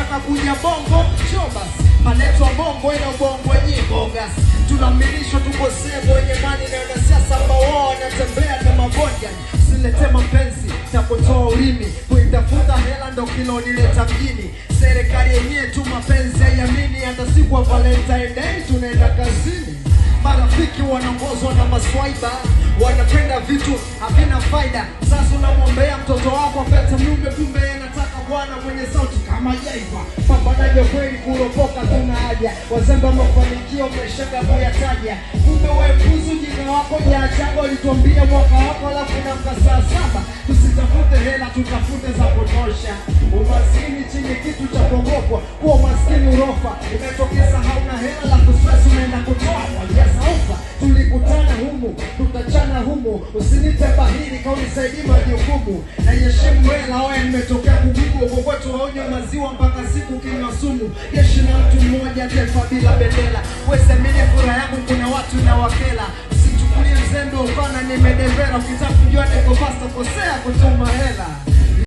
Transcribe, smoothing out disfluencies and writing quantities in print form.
unataka kuja bongo chobas. Manetwa bongo ina bongo yenye bogas. Tunamilishwa tuko sebo wenye mani na wanasiasa ambao wao wanatembea na mabondia. Usilete mapenzi takutoa ulimi, kuitafuta hela ndo kilo nileta mjini. Serikali yenyewe tu mapenzi haiamini, hata siku wa Valentine Day tunaenda kazini. Marafiki wanaongozwa na maswaiba, wanapenda vitu havina faida. Sasa unamwombea mtoto wako apate mume, kumbe anataka bwana mwenye sauti kama Jaiva. Pambanaje kweli kuropoka tuna haja, wazembe mafanikio umeshaga kuyataja. Kumbe wewe mpuzi ujinga wako jaachaga, ulituambia mwaka wako alafu namka saa 7. Tusitafute hela tutafute za kutosha. Umaskini chini kitu cha kuogopwa, kuwa maskini urofa. Umetokeza hauna hela la kustress unaenda kutoa kwa saufa. Tulikutana humu, tutachana humu. Usinite bahiri kauli saidi majukumu. Na yeshimu hela oe nimetokea kujibu. Uko kwetu waonye maziwa mpaka siku kinywa sumu. Jeshi na mtu mmoja taifa bila bendera. Wesemini fura yangu kuna watu